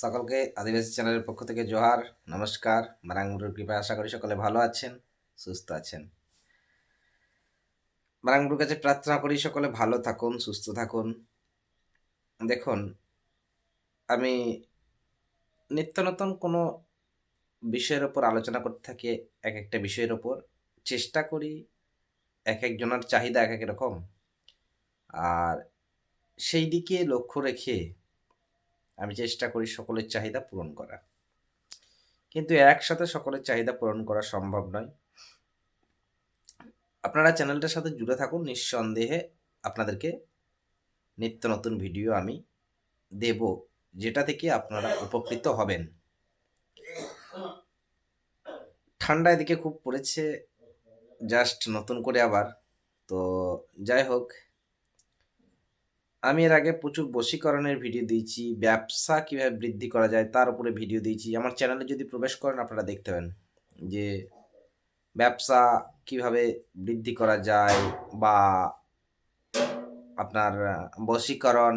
সকলকে আদিবাসী চ্যানেলের পক্ষ থেকে জোহার, নমস্কার। মারাংগুরুর কৃপায় আশা করি সকলে ভালো আছেন, সুস্থ আছেন। মারাংগুরুর কাছে প্রার্থনা করি সকলে ভালো থাকুন, সুস্থ থাকুন। দেখুন, আমি নিত্য নতুন কোনো বিষয়ের ওপর আলোচনা করতে থাকি। এক একটা বিষয়ের ওপর চেষ্টা করি, এক একজনের চাহিদা এক এক রকম, আর সেই দিকে লক্ষ্য রেখে আমি চেষ্টা করি সকলের চাহিদা পূরণ করা। কিন্তু একসাথে সকলের চাহিদা পূরণ করা সম্ভব নয়। আপনারা চ্যানেলটার সাথে জুড়ে থাকুন, নিঃসন্দেহে আপনাদেরকে নিত্য নতুন ভিডিও আমি দেব, যেটা থেকে আপনারা উপকৃত হবেন। ঠান্ডা এদিকে খুব পড়েছে, জাস্ট নতুন করে আবার। তো যাই হোক, আমি এর আগে প্রচুর বশীকরণের ভিডিও দিয়েছি, ব্যবসা কিভাবে বৃদ্ধি করা যায় তার উপরে ভিডিও দিয়েছি। আমার চ্যানেলে যদি প্রবেশ করেন আপনারা দেখতে পাবেন যে ব্যবসা কিভাবে বৃদ্ধি করা যায়, বা আপনার বশীকরণ,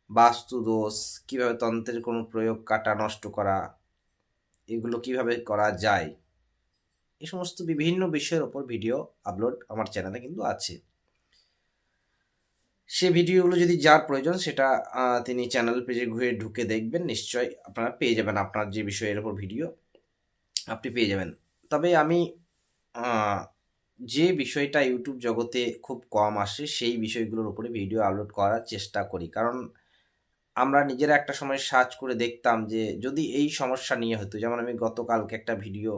বাস্তুদোষ, কিভাবে তন্ত্রের কোনো প্রয়োগ, কাটা, নষ্ট করা, এগুলো কিভাবে করা যায়, এই সমস্ত বিভিন্ন বিষয়ের ওপর ভিডিও আপলোড আমার চ্যানেলে কিন্তু আছে। সে ভিডিওগুলো যদি যার প্রয়োজন সেটা তিনি চ্যানেল পেজে ঘুরে ঢুকে দেখবেন, নিশ্চয়ই আপনারা পেয়ে যাবেন। আপনার যে বিষয়ের ওপর ভিডিও আপনি পেয়ে যাবেন। তবে আমি যে বিষয়টা ইউটিউব জগতে খুব কম আসে সেই বিষয়গুলোর উপরে ভিডিও আপলোড করার চেষ্টা করি। কারণ আমরা নিজেরা একটা সময় সার্চ করে দেখতাম যে যদি এই সমস্যা নিয়ে হতো, যেমন আমি গতকালকে একটা ভিডিও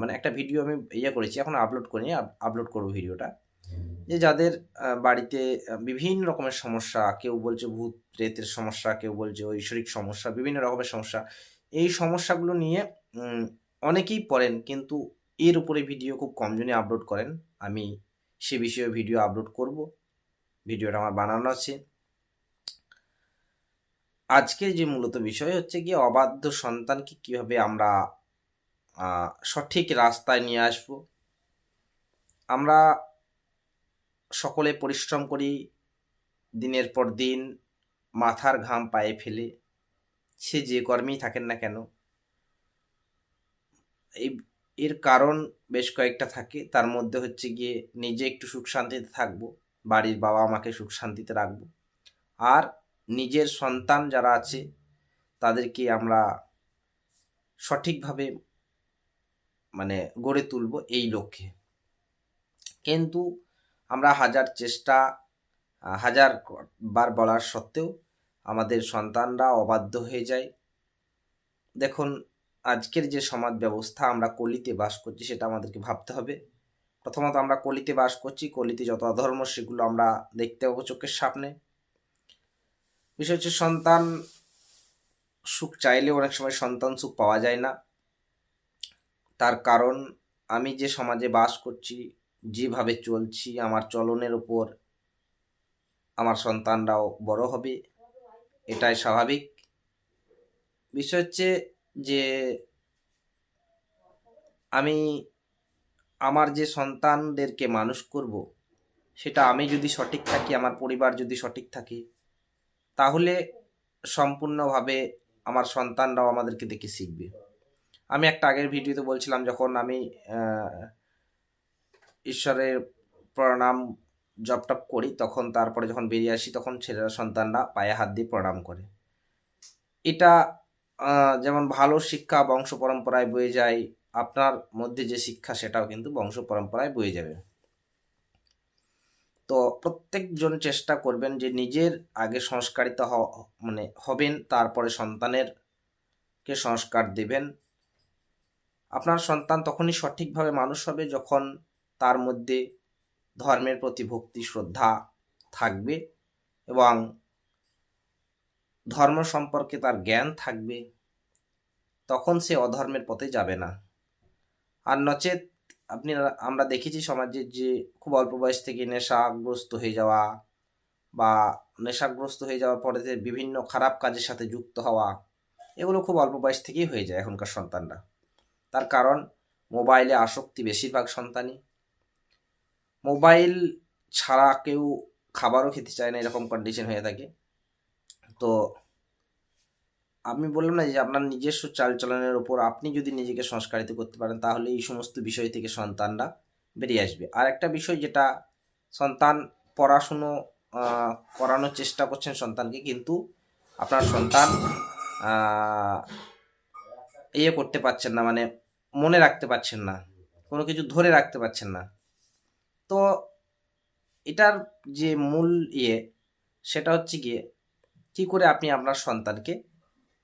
মানে একটা ভিডিও আমি করেছি, এখন আপলোড করিনি, আপলোড করবো ভিডিওটা। যে যাদের বাড়িতে বিভিন্ন রকমের সমস্যা, কেউ বলছে ভূত প্রেতের সমস্যা, কেউ বলছে ঐশ্বরিক সমস্যা, বিভিন্ন রকমের সমস্যা, এই সমস্যাগুলো নিয়ে অনেকেই পড়েন, কিন্তু এর উপরে ভিডিও খুব কমজনই আপলোড করেন। আমি সে বিষয়ে ভিডিও আপলোড করব, ভিডিওটা আমার বানানো আছে। আজকের যে মূলত বিষয় হচ্ছে গিয়ে অবাধ্য সন্তানকে কিভাবে আমরা সঠিক রাস্তায় নিয়ে আসব। আমরা সকলে পরিশ্রম করি দিনের পর দিন, মাথার ঘাম পায়ে ফেলে, সে যে কর্মেই থাকেন না কেন। এর কারণ বেশ কয়েকটা থাকে, তার মধ্যে হচ্ছে গিয়ে নিজে একটু সুখ শান্তিতে থাকবো, বাড়ির বাবা মাকে সুখ শান্তিতে রাখবো, আর নিজের সন্তান যারা আছে তাদেরকে আমরা সঠিকভাবে মানে গড়ে তুলব এই লক্ষ্যে। কিন্তু আমরা হাজার চেষ্টা, হাজার বার বলার সত্ত্বেও আমাদের সন্তানরা অবাধ্য হয়ে যায়। দেখুন, আজকের যে সমাজ ব্যবস্থা, আমরা কলিতে বাস করছি সেটা আমাদেরকে ভাবতে হবে। প্রথমত আমরা কলিতে বাস করছি, কলিতে যত অধর্ম সেগুলো আমরা দেখতে পাবো চোখের সামনে। বিষয় হচ্ছে সন্তান সুখ চাইলেও অনেক সময় সন্তান সুখ পাওয়া যায় না। তার কারণ আমি যে সমাজে বাস করছি, যেভাবে চলছি, আমার চলনের উপর আমার সন্তানরাও বড় হবে, এটাই স্বাভাবিক। বিষয় হচ্ছে যে আমি আমার যে সন্তানদেরকে মানুষ করব, সেটা আমি যদি সঠিক থাকি, আমার পরিবার যদি সঠিক থাকে, তাহলে সম্পূর্ণভাবে আমার সন্তানরাও আমাদেরকে দেখে শিখবে। আমি একটা আগের ভিডিওতে বলছিলাম, যখন আমি ঈশ্বরের প্রণাম জপ টপ করি, তখন তারপরে যখন বেরিয়ে আসি তখন ছেলেরা, সন্তানরা পায়ে হাত দিয়ে প্রণাম করে। এটা যেমন ভালো শিক্ষা বংশ পরম্পরায় বয়ে যায়, আপনার মধ্যে যে শিক্ষা সেটাও কিন্তু বংশ পরম্পরায় বয়ে যাবে। তো প্রত্যেকজন চেষ্টা করবেন যে নিজের আগে সংস্কারিত হবেন, তারপরে সন্তানের কে সংস্কার দেবেন। আপনার সন্তান তখনই সঠিকভাবে মানুষ হবে যখন তার মধ্যে ধর্মের প্রতি ভক্তি শ্রদ্ধা থাকবে এবং ধর্ম সম্পর্কে তার জ্ঞান থাকবে। তখন সে অধর্মের পথে যাবে না। আর নচেত আমরা দেখেছি সমাজে যে খুব অল্প বয়স থেকে নেশাগ্রস্ত হয়ে যাওয়া, বা নেশাগ্রস্ত হয়ে যাওয়ার পরে যে বিভিন্ন খারাপ কাজের সাথে যুক্ত হওয়া, এগুলো খুব অল্প বয়স থেকেই হয়ে যায় এখনকার সন্তানরা। তার কারণ মোবাইলে আসক্তি বেশিরভাগ সন্তানই। মোবাইল ছাড়া কেউ খাবারও খেতে চায় না, এরকম কন্ডিশন হয়ে থাকে। তো আমি বললাম না যে আপনার নিজস্ব চালচলনের ওপর আপনি যদি নিজেকে সংস্কারিত করতে পারেন, তাহলে এই সমস্ত বিষয় থেকে সন্তানরা বেরিয়ে আসবে। আর একটা বিষয় যেটা, সন্তান পড়াশুনো করানোর চেষ্টা করছেন সন্তানকে, কিন্তু আপনার সন্তান ইয়ে করতে পারছেন না, মানে মনে রাখতে পারছেন না, কোনো কিছু ধরে রাখতে পারছেন না। তো এটার যে মূল ইয়ে, সেটা হচ্ছে গিয়ে কী করে আপনি আপনার সন্তানকে,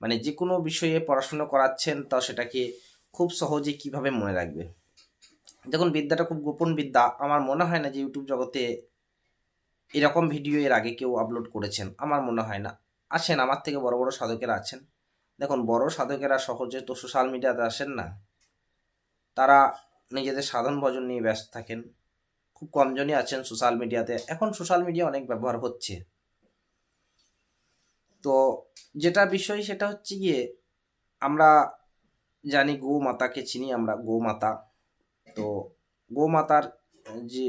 মানে যে কোনো বিষয়ে পড়াশুনো করাচ্ছেন, তাও সেটাকে খুব সহজে কিভাবে মনে রাখবে। দেখুন, বিদ্যাটা খুব গোপন বিদ্যা। আমার মনে হয় না যে ইউটিউব জগতে এরকম ভিডিও এর আগে কেউ আপলোড করেছেন, আমার মনে হয় না। আছেন, আমার থেকে বড় বড় সাধকেরা আছেন। দেখুন, বড় সাধকেরা সহজে তো সোশ্যাল মিডিয়াতে আসেন না, তারা নিজেদের সাধন ভজন নিয়ে ব্যস্ত থাকেন। খুব কমজনই আছেন সোশ্যাল মিডিয়াতে। এখন সোশ্যাল মিডিয়া অনেক ব্যবহার হচ্ছে। তো যেটা বিষয় সেটা হচ্ছে গিয়ে, আমরা জানি গোমাতাকে চিনি আমরা, গোমাতা। তো গোমাতার যে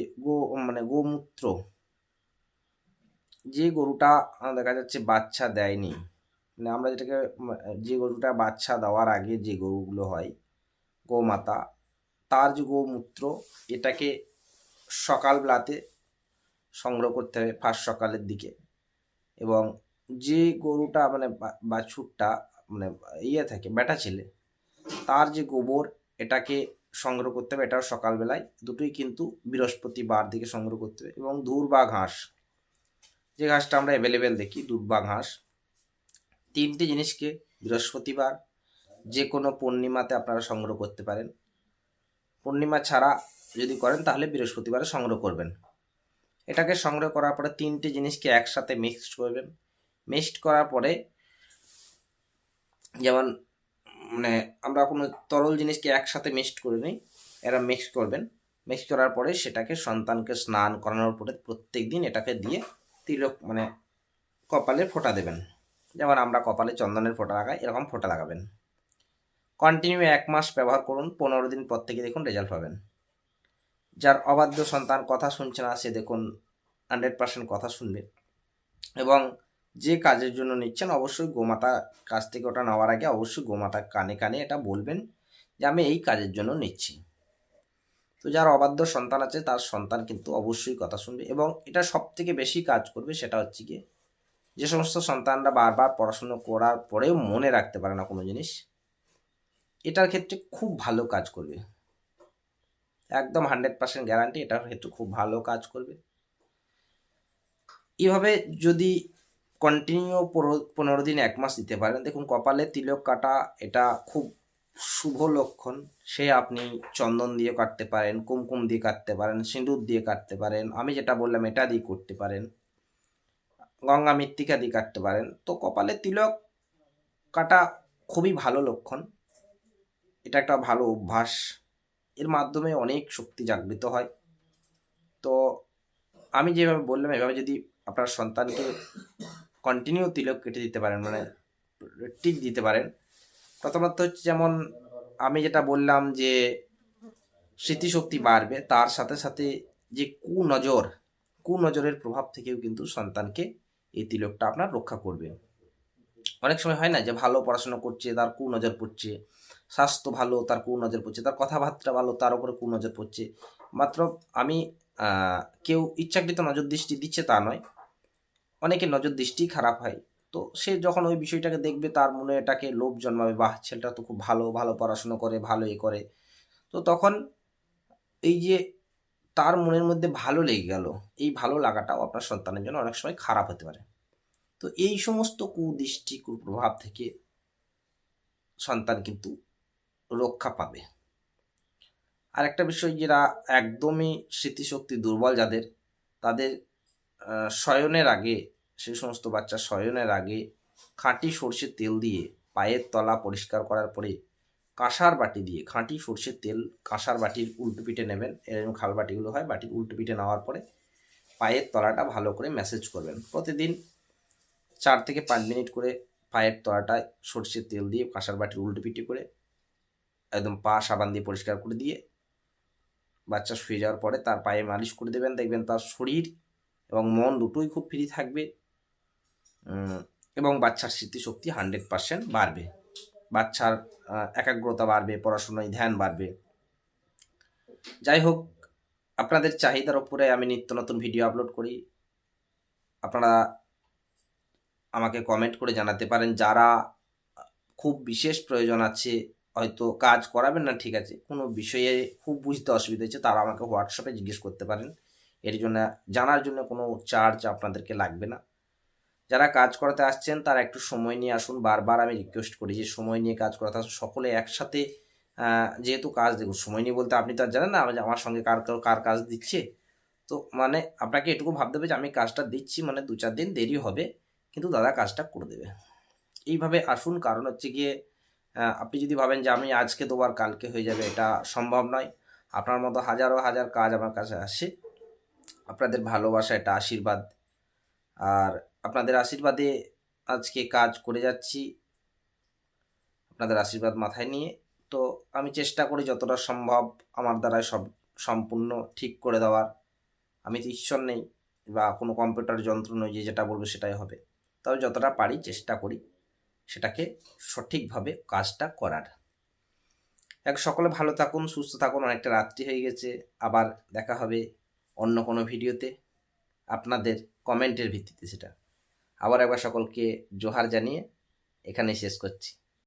মানে গোমূত্র, যে গরুটা দেখা যাচ্ছে বাচ্চা দেয়নি, মানে আমরা যেটাকে যে গরুটা বাচ্চা দেওয়ার আগে যে গরুগুলো হয়, গোমাতা, তার যে গোমূত্র, এটাকে সকালবেলাতে সংগ্রহ করতে হবে, ফার্স্ট সকালের দিকে। এবং যে গরুটা মানে বাছুরটা মানে ইয়ে থাকে, বেটা ছেলে, তার যে গোবর, এটাকে সংগ্রহ করতে হবে, এটাও সকালবেলায়। দুটোই কিন্তু বৃহস্পতিবার দিকে সংগ্রহ করতে হবে। এবং ধুর বা ঘাস, যে ঘাসটা আমরা অ্যাভেলেবেল দেখি, দুধ বা ঘাস, তিনটি জিনিসকে বৃহস্পতিবার যে কোনো পূর্ণিমাতে আপনারা সংগ্রহ করতে পারেন। পূর্ণিমা ছাড়া যদি করেন তাহলে বৃহস্পতিবারে সংগ্রহ করবেন। এটাকে সংগ্রহ করার পরে তিনটি জিনিসকে একসাথে মিক্সড করবেন। মিক্সড করার পরে, যেমন মানে আমরা কোনো তরল জিনিসকে একসাথে মিক্সড করে নিই, এরা মিক্স করবেন। মিক্স করার পরে সেটাকে সন্তানকে স্নান করানোর পরে প্রত্যেক দিন এটাকে দিয়ে তিলক মানে কপালে ফোঁটা দেবেন। যেমন আমরা কপালে চন্দনের ফোঁটা লাগাই, এরকম ফোঁটা লাগাবেন। কন্টিনিউ 1 মাস ব্যবহার করুন, 15 দিন পর থেকে দেখুন রেজাল্ট পাবেন। যার অবাধ্য সন্তান, কথা শুনছে না, সে দেখুন 100% কথা শুনবে। এবং যে কাজের জন্য নিচ্ছেন, অবশ্যই গোমাতা কাছ থেকে ওটা নেওয়ার আগে অবশ্যই গোমাতা কানে কানে এটা বলবেন যে আমি এই কাজের জন্য নিচ্ছি। তো যার অবাধ্য সন্তান আছে, তার সন্তান কিন্তু অবশ্যই কথা শুনবে। এবং এটা সব থেকে বেশি কাজ করবে, সেটা হচ্ছে গিয়ে যে সমস্ত সন্তানরা বারবার পড়াশুনো করার পরেও মনে রাখতে পারে না কোনো জিনিস, এটার ক্ষেত্রে খুব ভালো কাজ করবে। একদম 100% গ্যারান্টি, এটার ক্ষেত্রে খুব ভালো কাজ করবে। এভাবে যদি কন্টিনিউ 15 দিন 1 মাস দিতে পারেন, দেখুন কপালে তিলক কাটা এটা খুব শুভ লক্ষণ। সে আপনি চন্দন দিয়ে কাটতে পারেন, কুমকুম দিয়ে কাটতে পারেন, সিঁদুর দিয়ে কাটতে পারেন, আমি যেটা বললাম এটা দিয়ে করতে পারেন, গঙ্গা মৃত্তিকা দিয়ে কাটতে পারেন। তো কপালে তিলক কাটা খুবই ভালো লক্ষণ। এটা একটা ভালো অভ্যাস, এর মাধ্যমে অনেক শক্তি জাগৃত হয়। তো আমি যেভাবে বললাম, এভাবে যদি আপনার সন্তানকে কন্টিনিউ তিলক কেটে দিতে পারেন, মানে টিক দিতে পারেন, প্রথমত হচ্ছে যেমন আমি যেটা বললাম যে স্মৃতিশক্তি বাড়বে, তার সাথে সাথে যে কুনজরের প্রভাব থেকেও কিন্তু সন্তানকে এই তিলকটা আপনার রক্ষা করবে। অনেক সময় হয় না যে ভালো পড়াশোনা করছে, তার কুনজর পড়ছে, স্বাস্থ্য ভালো, তার কুনজর পড়ছে, তার কথাবার্তা ভালো, তার উপরে কুনজর পড়ছে। মাত্র আমি কেউ ইচ্ছাকৃত নজর দৃষ্টি দিচ্ছে তা নয়, অনেকের নজর দৃষ্টি খারাপ হয়। তো সে যখন ওই বিষয়টাকে দেখবে, তার মনে এটাকে লোভ জন্মাবে, বাহ ছেলেটা তো খুব ভালো ভালো পড়াশুনো করে, ভালো এ করে। তো তখন এই যে তার মনের মধ্যে ভালো লেগে গেল, এই ভালো লাগাটাও আপনার সন্তানের জন্য অনেক সময় খারাপ হতে পারে। তো এই সমস্ত কুদৃষ্টি কুপ্রভাব থেকে সন্তান কিন্তু রক্ষা পাবে। আর একটা বিষয়, যারা একদমই স্মৃতিশক্তি দুর্বল যাদের, তাদের শয়নের আগে, সেই সমস্ত বাচ্চা শয়নের আগে খাঁটি সর্ষের তেল দিয়ে পায়ের তলা পরিষ্কার করার পরে কাঁসার বাটি দিয়ে খাঁটি সর্ষের তেল কাঁসার বাটির উল্টো পিঠে নেবেন, এরকম খাল বাটিগুলো হয়, বাটির উল্টো পিঠে নেওয়ার পরে পায়ের তলাটা ভালো করে ম্যাসেজ করবেন। প্রতিদিন 4 থেকে 5 মিনিট করে পায়ের তলাটায় সর্ষের তেল দিয়ে কাঁসার বাটির উল্টো পিঠে করে একদম পা সাবান দিয়ে পরিষ্কার করে দিয়ে বাচ্চা শুয়ে যাওয়ার পরে তার পায়ে মালিশ করে দেবেন। দেখবেন তার শরীর এবং মন দুটোই খুব ফ্রি থাকবে। এবং বাচ্চার স্মৃতিশক্তি 100% বাড়বে, বাচ্চার একাগ্রতা বাড়বে, পড়াশোনায় ধ্যান বাড়বে। যাই হোক, আপনাদের চাহিদার উপরে আমি নিত্য নতুন ভিডিও আপলোড করি। আপনারা আমাকে কমেন্ট করে জানাতে পারেন, যারা খুব বিশেষ প্রয়োজন আছে, হয়তো কাজ করাবেন না ঠিক আছে, কোনো বিষয়ে খুব বুঝতে অসুবিধা হচ্ছে, তারা আমাকে হোয়াটসঅ্যাপে জিজ্ঞেস করতে পারেন। এর জন্য জানার জন্য কোনো চার্জ আপনাদেরকে লাগবে না। যারা কাজ করাতে আসছেন তারা একটু সময় নিয়ে আসুন। বারবার আমি রিকোয়েস্ট করি যে সময় নিয়ে কাজ করাতে আসুন, সকলে একসাথে। যেহেতু কাজ দেখুন, সময় নিয়ে বলতে আপনি তো আর জানেন না আমার সঙ্গে কার কাজ দিচ্ছে। তো মানে আপনাকে এটুকু ভাবতে হবে যে আমি কাজটা দিচ্ছি, মানে 2-4 দিন দেরি হবে, কিন্তু দাদা কাজটা করে দেবে। এইভাবে আসুন। কারণ হচ্ছে গিয়ে আপনি যদি ভাবেন যে আমি আজকে দেবো আর কালকে হয়ে যাবে, এটা সম্ভব নয়। আপনার মতো হাজারো হাজার কাজ আমার কাছে আসে। আপনাদের ভালোবাসা এটা আশীর্বাদ, আর আপনাদের আশীর্বাদে আজকে কাজ করে যাচ্ছি, আপনাদের আশীর্বাদ মাথায় নিয়ে। তো আমি চেষ্টা করি যতটা সম্ভব আমার দ্বারাই সব সম্পূর্ণ ঠিক করে দেওয়ার। আমি তো ঈশ্বর নেই বা কোনো কম্পিউটার যন্ত্র নই যে যেটা বলবো সেটাই হবে। তবে যতটা পারি চেষ্টা করি সেটাকে সঠিকভাবে কাজটা করার। সকলে ভালো থাকুন, সুস্থ থাকুন। অনেকটা রাত্রি হয়ে গেছে, আবার দেখা হবে অন্য কোনো ভিডিওতে, আপনাদের কমেন্টের ভিত্তিতে সেটা। আবার একবার সকলকে জোহার জানিয়ে এখানেই শেষ করছি।